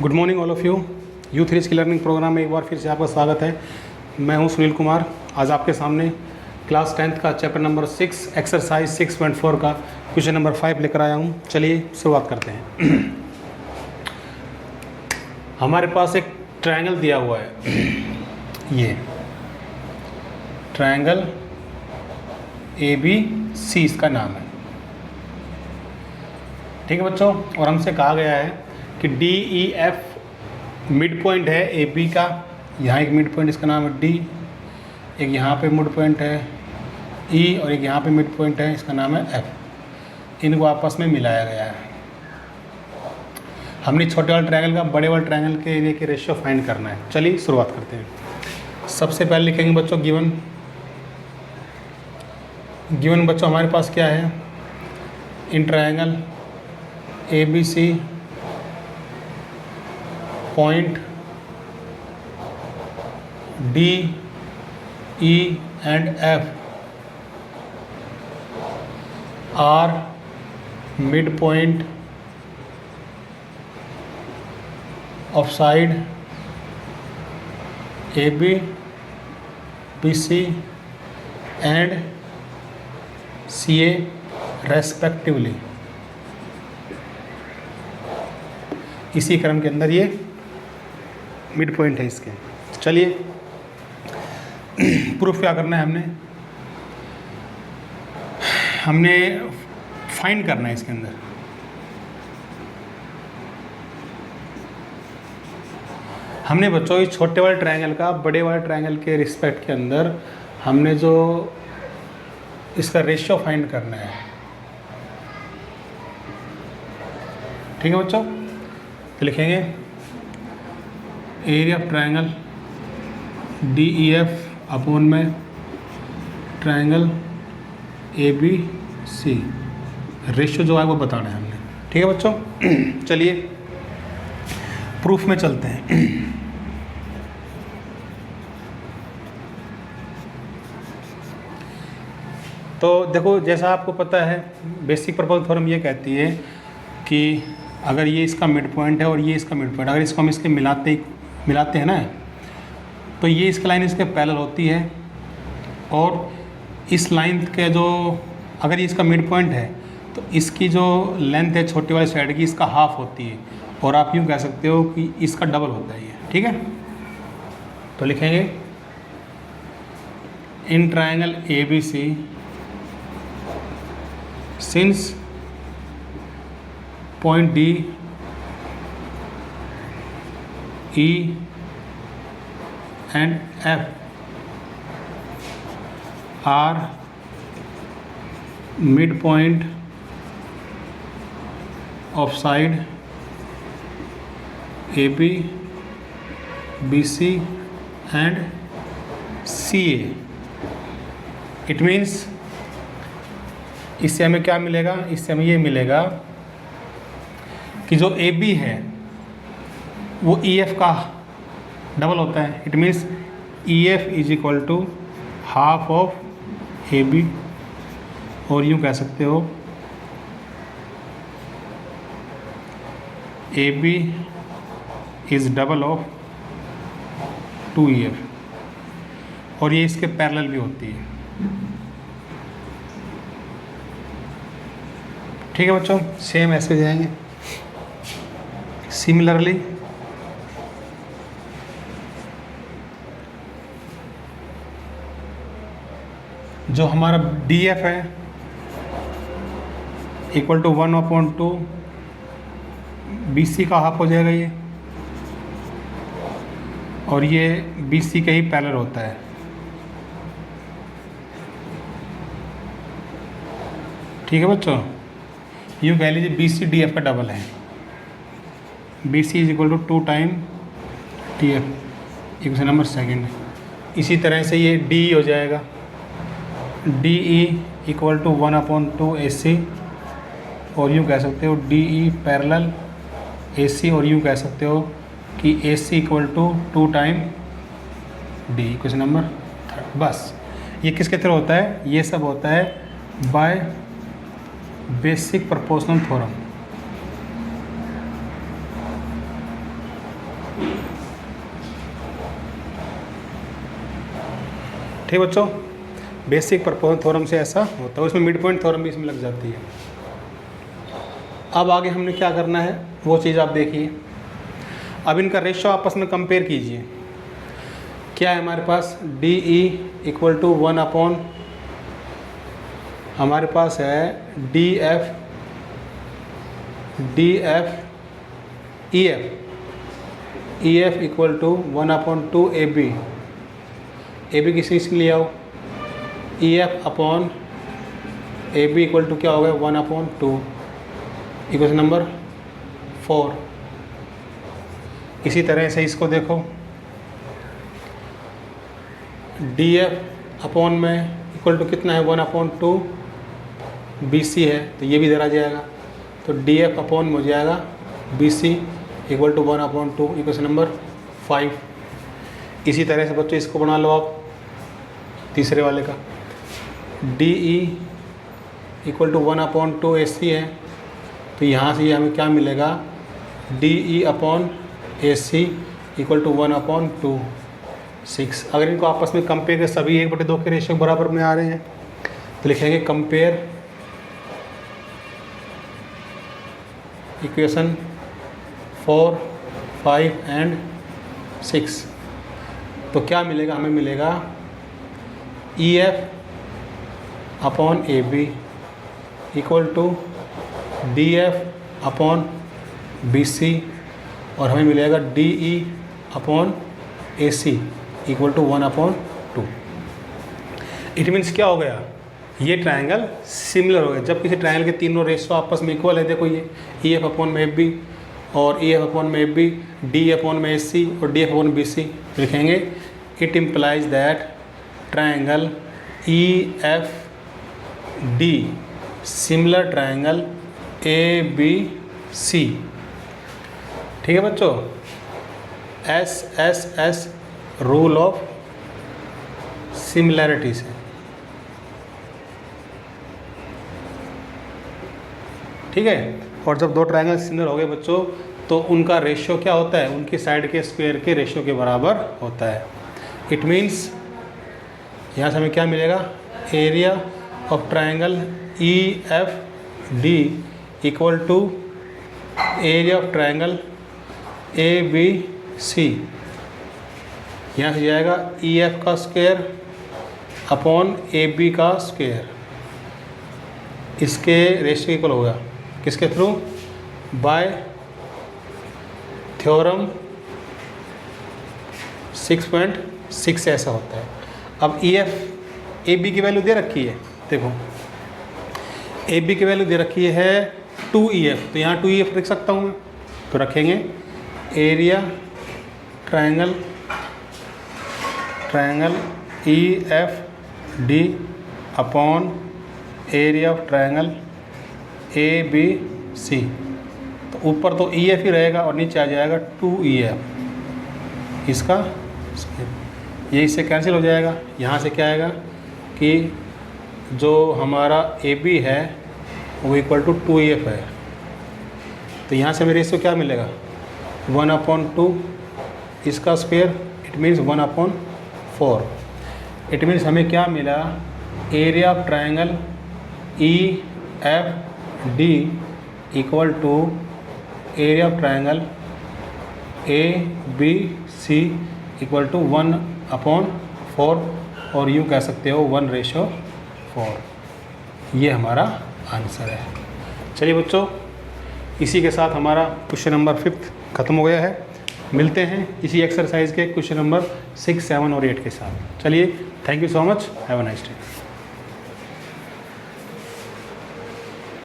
Good morning all of you. Youth rich की learning programme में एक बार फिर से आपका स्वागत है। मैं हूं सुनील कुमार। आज आपके सामने क्लास 10th का चैप्टर नंबर 6 एक्सरसाइज 6.4 का क्वेश्चन नंबर 5 लेकर आया हूं। चलिए शुरुआत करते हैं। हमारे पास एक ट्रायंगल दिया हुआ है, ये ट्रायंगल ABC इसका नाम है, ठीक है बच्चों। और हमसे कहा गया है कि DEF मिड पॉइंट है AB का। यहाँ एक मिड पॉइंट इसका नाम है D, एक यहाँ पे मिड पॉइंट है E और एक यहाँ पे मिड पॉइंट है इसका नाम है F। इनको आपस में मिलाया गया है। हमने छोटे वाले ट्रायंगल का बड़े वाले ट्रायंगल के एरिया के रेशियो फाइंड करना है। चलिए शुरुआत करते हैं। सबसे पहले लिखेंगे बच्चों गिवन बच्चों हमारे पास क्या है, in triangle ABC point D, E and F are midpoint of side AB, BC and CA respectively। इसी क्रम के अंदर ये मिड पॉइंट है इसके। चलिए प्रूफ क्या करना है, हमने फाइंड करना है इसके अंदर। हमने बच्चों इस छोटे वाले ट्रायंगल का बड़े वाले ट्रायंगल के रिस्पेक्ट के अंदर हमने जो इसका रेशियो फाइंड करना है, ठीक है बच्चों। तो लिखेंगे area of triangle DEF upon में ट्रायंगल ABC। रेशियो जो है वो बताना है हमने, ठीक है बच्चों। चलिए प्रूफ में चलते हैं। तो देखो, जैसा आपको पता है बेसिक प्रपोजल थ्योरम ये कहती है कि अगर ये इसका मिड पॉइंट है और ये इसका मिड पॉइंट, अगर इसको हम इसके मिलाते हैं ना, तो ये इसकी लाइन इसके पैरेलल होती है। और इस लाइन के जो, अगर ये इसका मिड पॉइंट है तो इसकी जो लेंथ है छोटी वाली साइड की, इसका हाफ होती है। और आप यूँ कह सकते हो कि इसका डबल होता है ये, ठीक है। तो लिखेंगे in triangle ABC since point D, E and F are midpoint of side AB, BC and CA। It means इससे हमें क्या मिलेगा, इससे हमें ये मिलेगा कि जो AB है वो EF का डबल होता है। It means EF is equal to half of AB। और यूँ कह सकते हो AB is double of 2EF। और ये इसके पैरेलल भी होती है, ठीक है बच्चों। सेम ऐसे जाएंगे। सिमिलरली जो हमारा DF है इक्वल टू 1/2 BC का हाफ हो जाएगा ये, और ये BC के ही पैरेलल होता है, ठीक है बच्चों। यूँ कह लीजिए BC DF का डबल है। BC is equal to 2 time TF, equation number second. इसी तरह से ये DE हो जाएगा, DE इक्वल टू 1/2 AC। और यूँ कह सकते हो DE पैरेलल AC। और यूँ कह सकते हो कि AC equal to 2 time D, equation number third. बस ये किसके थ्रू होता है, ये सब होता है बाय बेसिक प्रोपोर्शनल थ्योरम। ठीक बच्चों, बेसिक प्रपोजन थ्योरम से ऐसा होता है, उसमें मिड पॉइंट थ्योरम भी इसमें लग जाती है। अब आगे हमने क्या करना है वो चीज़ आप देखिए। अब इनका रेशो आपस में कंपेयर कीजिए। क्या है हमारे पास, डी ई इक्वल टू 1 हमारे पास है D F E F equal to 1/2 A B किसी इसके लिए आओ, E F upon A B equal to क्या हो गया 1/2, इक्वेशन नंबर 4। इसी तरह से इसको देखो, डी एफ अपॉन में इक्वल टू कितना है 1/2 बी सी है, तो ये भी इधर आ जाएगा, तो डी एफ अपॉन में हो जाएगा B C equal to 1/2, equation number 5। इसी तरह से बच्चों इसको बना लो आप, तीसरे वाले का D E equal to 1/2 A C है, तो यहाँ से ये हमें क्या मिलेगा, D E upon A C equal to 1/2 6। अगर इनको आपस में कंपेयर कर सभी 1/2 के रेशियो बराबर में आ रहे हैं तो लिखेंगे कंपेयर इक्वेशन 4, 5 एंड 6। तो क्या मिलेगा, हमें मिलेगा E F upon A B equal to D F upon B C, और हमें मिलेगा D E upon A C equal to 1/2। It means क्या हो गया, ये ट्रायंगल सिमिलर हो गया। जब किसी ट्रायंगल के तीनों रेशो आपस में इक्वल है, देखो ये ई एफ अपॉन में एफ बी और ई एफ अपॉन में एफ बी, डी अपॉन में ए सी और D F upon B C, लिखेंगे it implies that triangle E F D similar triangle A B C. ठीक है बच्चों, S rule of similarity से। ठीक है, और जब दो ट्रायंगल सिमिलर हो गए बच्चों तो उनका रेशियो क्या होता है, उनकी साइड के स्क्वायर के रेशियो के बराबर होता है। इट मीन्स यहाँ से हमें क्या मिलेगा, area of triangle E F D equal to area of triangle A B C. यहाँ से जाएगा ई एफ का स्क्वायर अपॉन ए बी का स्क्वायर, इसके रेशियो इक्वल होगा किसके थ्रू, बाय थ्योरम 6.6 ऐसा होता है। अब ई एफ ए बी की वैल्यू दे रखी है, देखो ए बी की वैल्यू दे रखी है 2EF, तो यहाँ 2EF लिख सकता हूँ मैं, तो रखेंगे area triangle EFD upon area of triangle ABC। तो ऊपर तो EF ही रहेगा और नीचे आ जाएगा 2EF, इसका ये इससे कैंसिल हो जाएगा। यहाँ से क्या आएगा कि जो हमारा AB है वो इक्वल टू 2EF है, तो यहाँ से मेरे रेशियो क्या मिलेगा 1/2 इसका square, it means 1/4। It means हमें क्या मिला, area of triangle EFD equal to area of triangle ABC equal to 1/4, और यूँ कह सकते हो 1/4। ये हमारा आंसर है। चलिए बच्चों, इसी के साथ हमारा क्वेश्चन नंबर 5 ख़त्म हो गया है। मिलते हैं इसी एक्सरसाइज के क्वेश्चन नंबर 6, 7 और 8 के साथ। चलिए, thank you so much, have a nice day.